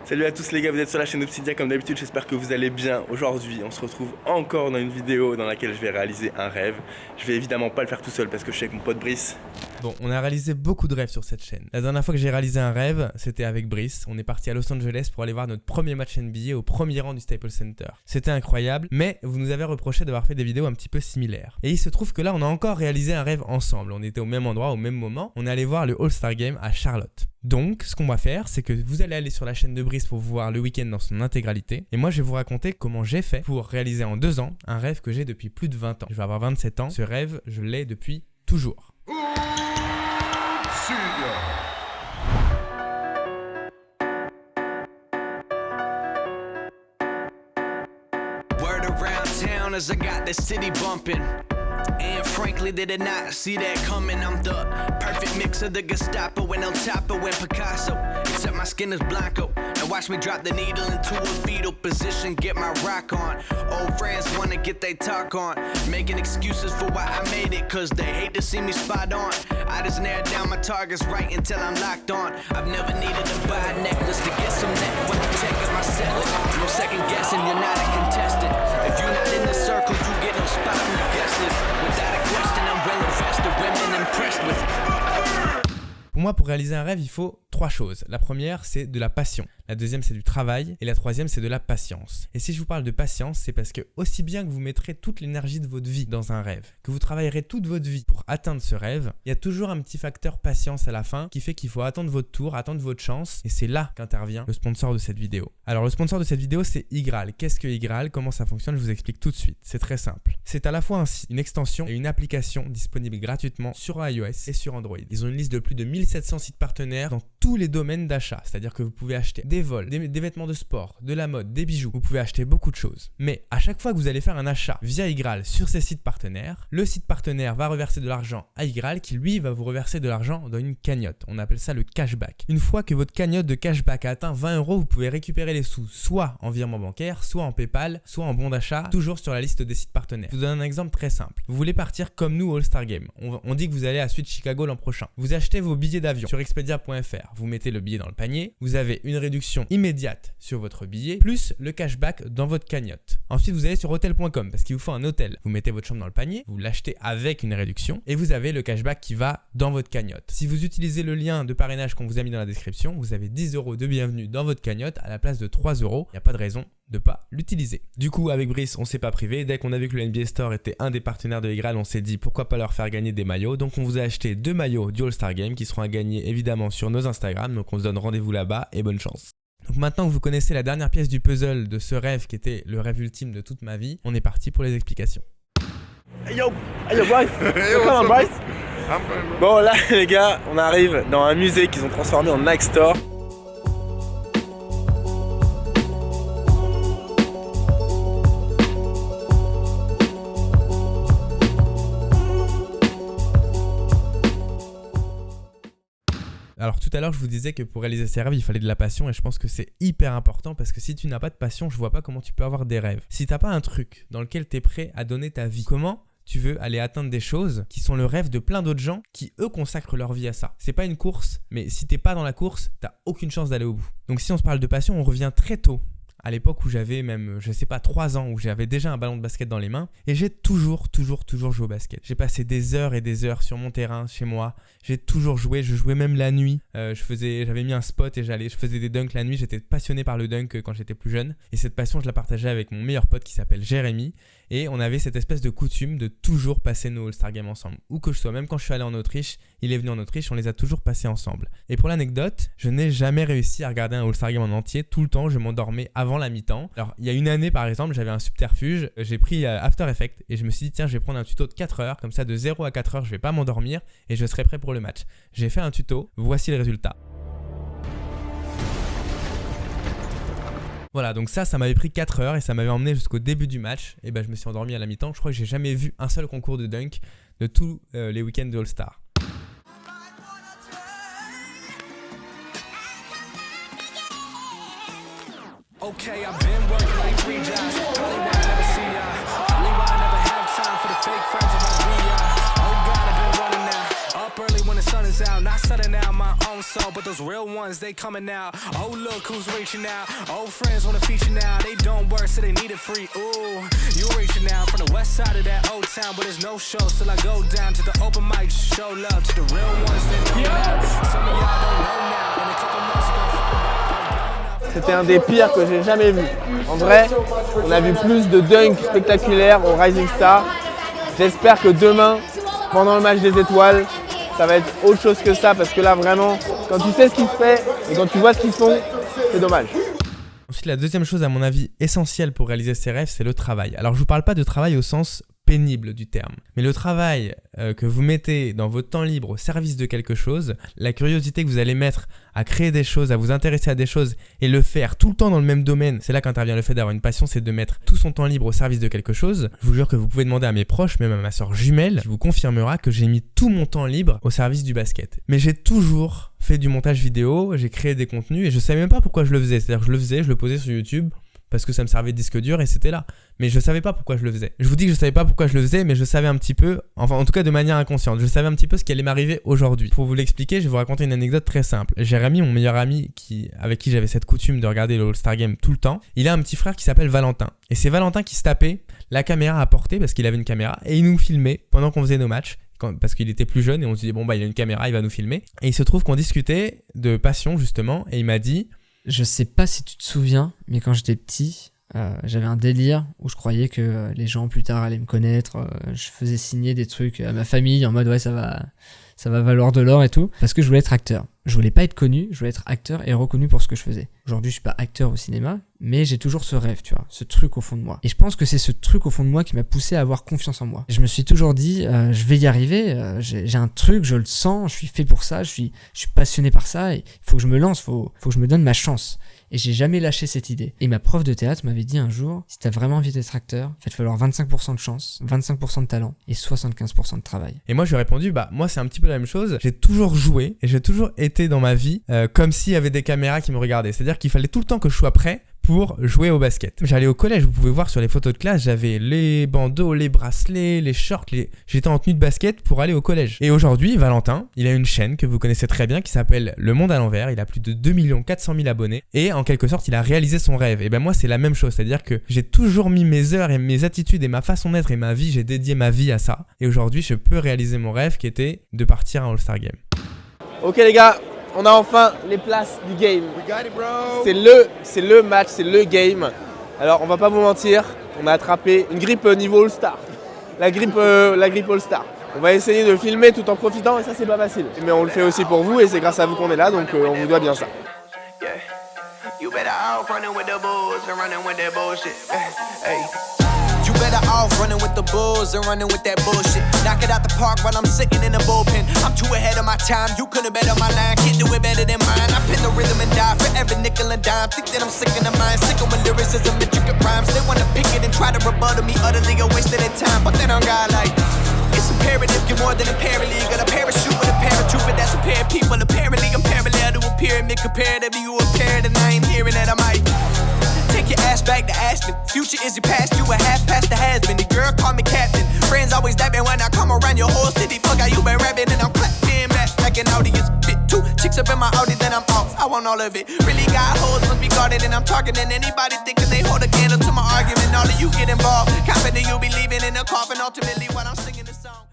Salut à tous les gars, vous êtes sur la chaîne Obsidia comme d'habitude, j'espère que vous allez bien. Aujourd'hui, on se retrouve encore dans une vidéo dans laquelle je vais réaliser un rêve. Je vais évidemment pas le faire tout seul parce que je suis avec mon pote Brice. Bon, on a réalisé beaucoup de rêves sur cette chaîne. La dernière fois que j'ai réalisé un rêve, c'était avec Brice. On est parti à Los Angeles pour aller voir notre premier match NBA au premier rang du Staples Center. C'était incroyable, mais vous nous avez reproché d'avoir fait des vidéos un petit peu similaires. Et il se trouve que là, on a encore réalisé un rêve ensemble. On était au même endroit, au même moment. On est allé voir le All-Star Game à Charlotte. Donc, ce qu'on va faire, c'est que vous allez aller sur la chaîne de Brice pour voir le week-end dans son intégralité. Et moi, je vais vous raconter comment j'ai fait pour réaliser en 2 ans un rêve que j'ai depuis plus de 20 ans. Je vais avoir 27 ans. Ce rêve, je l'ai depuis toujours. Word around town as I got the city bumping. And frankly, they did not see that coming. I'm the perfect mix of the Gestapo and El Chapo and Picasso. Except my skin is blanco. Now watch me drop the needle into a fetal position, get my rock on. Old friends wanna get they talk on, making excuses for why I made it, cause they hate to see me spot on. I just narrowed down my targets right until I'm locked on. I've never needed to buy a necklace to get some net when I check out my set list. No second guessing, you're not a contestant. If you're not in the circle, you get no spot on the guest list. Without a question, I'm well invested, women impressed with. Pour moi, pour réaliser un rêve, il faut 3 choses. La première, c'est de la passion. La deuxième, c'est du travail. Et la troisième, c'est de la patience. Et si je vous parle de patience, c'est parce que aussi bien que vous mettrez toute l'énergie de votre vie dans un rêve, que vous travaillerez toute votre vie pour atteindre ce rêve, il y a toujours un petit facteur patience à la fin qui fait qu'il faut attendre votre tour, attendre votre chance. Et c'est là qu'intervient le sponsor de cette vidéo. Alors le sponsor de cette vidéo, c'est Igral. Qu'est-ce que Igral? Comment ça fonctionne? Je vous explique tout de suite. C'est très simple. C'est à la fois une extension et une application disponible gratuitement sur iOS et sur Android. Ils ont une liste de plus de 1700 sites partenaires dans tous les domaines d'achat. C'est-à-dire que vous pouvez acheter des vols, des vêtements de sport, de la mode, des bijoux. Vous pouvez acheter beaucoup de choses. Mais à chaque fois que vous allez faire un achat via Igral sur ces sites partenaires, le site partenaire va reverser de l'argent à Igral qui lui va vous reverser de l'argent dans une cagnotte. On appelle ça le cashback. Une fois que votre cagnotte de cashback a atteint 20 €, vous pouvez récupérer les sous soit en virement bancaire, soit en PayPal, soit en bon d'achat, toujours sur la liste des sites partenaires. Je vous donne un exemple très simple. Vous voulez partir comme nous au All-Star Game. On dit que vous allez à Suite Chicago l'an prochain. Vous achetez vos billets d'avion sur expedia.fr. Vous mettez le billet dans le panier. Vous avez une réduction immédiate sur votre billet, plus le cashback dans votre cagnotte. Ensuite, vous allez sur hotel.com parce qu'il vous faut un hôtel. Vous mettez votre chambre dans le panier, vous l'achetez avec une réduction et vous avez le cashback qui va dans votre cagnotte. Si vous utilisez le lien de parrainage qu'on vous a mis dans la description, vous avez 10 € de bienvenue dans votre cagnotte à la place de 3 €. Il n'y a pas de raison de pas l'utiliser. Du coup, avec Brice, on s'est pas privé. Dès qu'on a vu que le NBA Store était un des partenaires de Igral, on s'est dit pourquoi pas leur faire gagner des maillots. Donc on vous a acheté 2 maillots du All-Star Game qui seront à gagner évidemment sur nos Instagram. Donc on se donne rendez-vous là-bas et bonne chance. Donc maintenant que vous connaissez la dernière pièce du puzzle de ce rêve qui était le rêve ultime de toute ma vie, on est parti pour les explications. Hey yo Bryce, come on Bryce. Bon là les gars, on arrive dans un musée qu'ils ont transformé en Nike Store. Alors tout à l'heure je vous disais que pour réaliser ces rêves il fallait de la passion et je pense que c'est hyper important parce que si tu n'as pas de passion je vois pas comment tu peux avoir des rêves. Si t'as pas un truc dans lequel tu es prêt à donner ta vie, comment tu veux aller atteindre des choses qui sont le rêve de plein d'autres gens qui eux consacrent leur vie à ça. C'est pas une course, mais si t'es pas dans la course, t'as aucune chance d'aller au bout. Donc si on se parle de passion, on revient très tôt. À l'époque où j'avais même, 3 ans, où j'avais déjà un ballon de basket dans les mains et j'ai toujours joué au basket. J'ai passé des heures et des heures sur mon terrain, chez moi. J'ai toujours joué, je jouais même la nuit. J'avais mis un spot et je faisais des dunks la nuit. J'étais passionné par le dunk quand j'étais plus jeune. Et cette passion, je la partageais avec mon meilleur pote qui s'appelle Jérémy. Et on avait cette espèce de coutume de toujours passer nos All-Star Games ensemble. Où que je sois, même quand je suis allé en Autriche, il est venu en Autriche, on les a toujours passés ensemble. Et pour l'anecdote, je n'ai jamais réussi à regarder un All-Star Game en entier. Tout le temps, je m'endormais avant la mi-temps. Alors, il y a une année, par exemple, j'avais un subterfuge. J'ai pris After Effects et je me suis dit, tiens, je vais prendre un tuto de 4 heures. Comme ça, de 0 à 4 heures, je vais pas m'endormir et je serai prêt pour le match. J'ai fait un tuto. Voici le résultat. Voilà, donc ça m'avait pris 4 heures et ça m'avait emmené jusqu'au début du match. Et ben je me suis endormi à la mi-temps. Je crois que j'ai jamais vu un seul concours de dunk de tous les week-ends de All-Star. Okay, I've been working like 3 jobs. Probably why I never see ya. Probably why I never have time for the fake friends about we are. Oh God, I've been running now. Up up early when the sun is out, not setting out my own soul, but those real ones, they coming out. Oh, look who's reaching out. Old friends wanna feature now. They don't work, so they need it free. Ooh, you reaching out from the west side of that old town, but there's no show, so I go down to the open mic, show love to the real ones that know now. Some of y'all don't know now. In a couple months, you're gonna find out. C'était un des pires que j'ai jamais vu. En vrai, on a vu plus de dunks spectaculaires au Rising Star. J'espère que demain, pendant le match des étoiles, ça va être autre chose que ça, parce que là vraiment, quand tu sais ce qui se fait et quand tu vois ce qu'ils font, c'est dommage. Ensuite, la deuxième chose à mon avis essentielle pour réaliser ses rêves, c'est le travail. Alors je vous parle pas de travail au sens pénible du terme, mais le travail que vous mettez dans votre temps libre au service de quelque chose, la curiosité que vous allez mettre à créer des choses, à vous intéresser à des choses et le faire tout le temps dans le même domaine, c'est là qu'intervient le fait d'avoir une passion, c'est de mettre tout son temps libre au service de quelque chose. Je vous jure que vous pouvez demander à mes proches, même à ma soeur jumelle, qui vous confirmera que j'ai mis tout mon temps libre au service du basket. Mais j'ai toujours fait du montage vidéo, j'ai créé des contenus et je savais même pas pourquoi je le faisais. C'est-à-dire que je le faisais, je le posais sur YouTube parce que ça me servait de disque dur et c'était là. Mais je savais pas pourquoi je le faisais. Je vous dis que je savais pas pourquoi je le faisais, mais je savais un petit peu, enfin en tout cas de manière inconsciente, je savais un petit peu ce qui allait m'arriver aujourd'hui. Pour vous l'expliquer, je vais vous raconter une anecdote très simple. Jérémy, mon meilleur ami, avec qui j'avais cette coutume de regarder le All-Star Game tout le temps, il a un petit frère qui s'appelle Valentin. Et c'est Valentin qui se tapait la caméra à portée parce qu'il avait une caméra et il nous filmait pendant qu'on faisait nos matchs. Parce qu'il était plus jeune et on se disait bon bah il a une caméra, il va nous filmer. Et il se trouve qu'on discutait de passion justement et il m'a dit... Je sais pas si tu te souviens, mais quand j'étais petit, j'avais un délire où je croyais que les gens plus tard allaient me connaître. Je faisais signer des trucs à ma famille en mode ouais ça va valoir de l'or et tout, parce que je voulais être acteur. Je voulais pas être connu, je voulais être acteur et reconnu pour ce que je faisais. Aujourd'hui, je suis pas acteur au cinéma, mais j'ai toujours ce rêve, tu vois, ce truc au fond de moi. Et je pense que c'est ce truc au fond de moi qui m'a poussé à avoir confiance en moi. Et je me suis toujours dit, je vais y arriver, j'ai un truc, je le sens, je suis fait pour ça, je suis passionné par ça, et il faut que je me lance, faut que je me donne ma chance. Et j'ai jamais lâché cette idée. Et ma prof de théâtre m'avait dit un jour, si t'as vraiment envie d'être acteur, il va te falloir 25% de chance, 25% de talent et 75% de travail. Et moi je lui ai répondu, bah moi c'est un petit peu la même chose, j'ai toujours joué et j'ai toujours été dans ma vie comme s'il y avait des caméras qui me regardaient. C'est-à-dire qu'il fallait tout le temps que je sois prêt pour jouer au basket. J'allais au collège, vous pouvez voir sur les photos de classe, j'avais les bandeaux, les bracelets, les shorts, j'étais en tenue de basket pour aller au collège. Et aujourd'hui, Valentin, il a une chaîne que vous connaissez très bien qui s'appelle Le Monde à l'envers, il a plus de 2 400 000 abonnés et en quelque sorte, il a réalisé son rêve. Et ben moi, c'est la même chose, c'est-à-dire que j'ai toujours mis mes heures et mes attitudes et ma façon d'être et ma vie, j'ai dédié ma vie à ça. Et aujourd'hui, je peux réaliser mon rêve qui était de partir à All-Star Game. Ok les gars, on a enfin les places du game. C'est le match, c'est le game. Alors on va pas vous mentir, on a attrapé une grippe niveau All-Star. La grippe All-Star. On va essayer de filmer tout en profitant et ça c'est pas facile. Mais on le fait aussi pour vous et c'est grâce à vous qu'on est là, donc on vous doit bien ça. You better off running with the bulls and running with that bullshit. Hey. You better off running with the bulls and running with that bullshit. Knock it out the park while I'm sitting in the bullpen. I'm too ahead of my time, you couldn't bet on my line. Can't do it better than mine. I pin the rhythm and die for every nickel and dime. Think that I'm sick in the mind, sick of lyricism, intricate rhymes. They wanna pick it and try to rebuttal me, utterly a waste of their time. But they don't got like, it's imperative, you're more than a paralegal. Got a parachute with a paratroop, but that's a pair of people. Apparently I'm parallel to a pyramid. Comparatively you a parrot and I ain't hearing that I might take your ass back to Aspen. Future is your past, you a half past the has-been. The girl call me captain. Friends always dapping when I come around your whole city. Fuck how you been rapping and I'm clapping back like an audience. Fit two chicks up in my Audi, then I'm off. I want all of it. Really got hoes, must be guarded and I'm targeting anybody thinking they hold a candle to my argument. All of you get involved. Confident you'll be leaving in a coffin ultimately while I'm singing this song.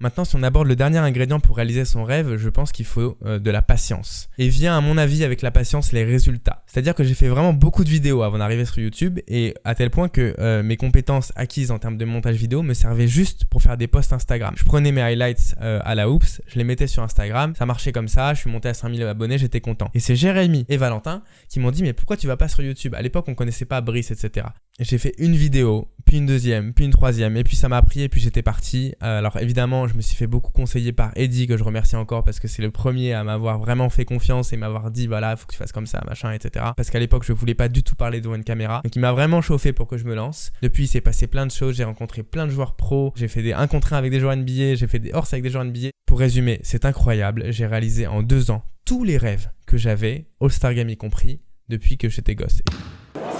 Maintenant, si on aborde le dernier ingrédient pour réaliser son rêve, je pense qu'il faut de la patience. Et vient, à mon avis, avec la patience, les résultats. C'est-à-dire que j'ai fait vraiment beaucoup de vidéos avant d'arriver sur YouTube et à tel point que mes compétences acquises en termes de montage vidéo me servaient juste pour faire des posts Instagram. Je prenais mes highlights à la Oops, je les mettais sur Instagram, ça marchait comme ça, je suis monté à 5000 abonnés, j'étais content. Et c'est Jérémy et Valentin qui m'ont dit mais pourquoi tu vas pas sur YouTube? À l'époque, on connaissait pas Brice, etc. Et j'ai fait une vidéo, puis une deuxième, puis une troisième, et puis ça m'a pris, et puis j'étais parti. Alors évidemment, je me suis fait beaucoup conseiller par Eddie, que je remercie encore, parce que c'est le premier à m'avoir vraiment fait confiance et m'avoir dit, voilà, faut que tu fasses comme ça, machin, etc. Parce qu'à l'époque, je voulais pas du tout parler devant une caméra. Donc il m'a vraiment chauffé pour que je me lance. Depuis, il s'est passé plein de choses, j'ai rencontré plein de joueurs pros, j'ai fait des 1 contre 1 avec des joueurs NBA, j'ai fait des hors avec des joueurs NBA. Pour résumer, c'est incroyable, j'ai réalisé en 2 ans tous les rêves que j'avais, All-Star Game y compris, depuis que j'étais gosse.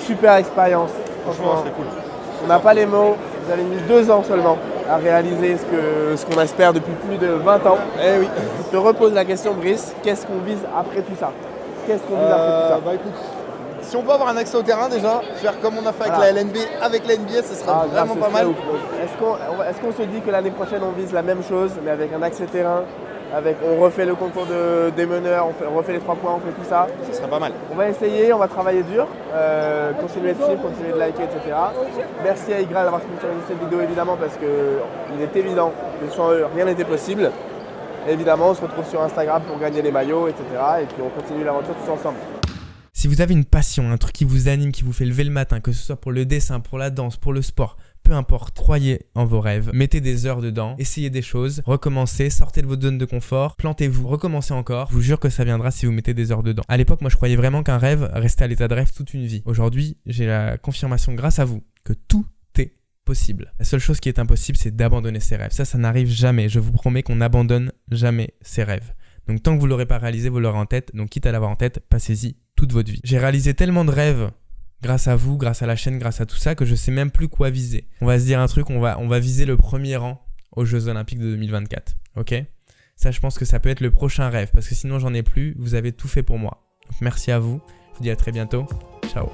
Super expérience, franchement, c'était cool. On n'a pas les mots, vous avez mis 2 ans seulement. à réaliser ce qu'on espère depuis plus de 20 ans. Eh oui. Je te repose la question, Brice, qu'est-ce qu'on vise après tout ça? Qu'est-ce qu'on vise après tout ça? Bah écoute, si on peut avoir un accès au terrain déjà, faire comme on a fait avec la LNB, avec la NBA, ce serait vraiment pas mal. Est-ce qu'on se dit que l'année prochaine on vise la même chose, mais avec un accès terrain, on refait le concours des meneurs, on refait les 3 points, on fait tout ça? Ce serait pas mal. On va essayer, on va travailler dur, continuer de suivre, continuer de liker, etc. Merci à Igral d'avoir sponsorisé cette vidéo évidemment parce qu'il est évident que sans eux, rien n'était possible. Évidemment, on se retrouve sur Instagram pour gagner les maillots, etc. Et puis on continue l'aventure tous ensemble. Si vous avez une passion, un truc qui vous anime, qui vous fait lever le matin, que ce soit pour le dessin, pour la danse, pour le sport, peu importe, croyez en vos rêves, mettez des heures dedans, essayez des choses, recommencez, sortez de votre zone de confort, plantez-vous, recommencez encore. Je vous jure que ça viendra si vous mettez des heures dedans. À l'époque, moi je croyais vraiment qu'un rêve restait à l'état de rêve toute une vie. Aujourd'hui, j'ai la confirmation grâce à vous que tout est possible. La seule chose qui est impossible, c'est d'abandonner ses rêves. Ça n'arrive jamais. Je vous promets qu'on n'abandonne jamais ses rêves. Donc tant que vous ne l'aurez pas réalisé, vous l'aurez en tête. Donc quitte à l'avoir en tête, passez-y toute votre vie. J'ai réalisé tellement de rêves grâce à vous, grâce à la chaîne, grâce à tout ça, que je sais même plus quoi viser. On va se dire un truc, on va viser le premier rang aux Jeux Olympiques de 2024. Ok ? Ça, je pense que ça peut être le prochain rêve, parce que sinon j'en ai plus. Vous avez tout fait pour moi. Donc merci à vous. Je vous dis à très bientôt. Ciao.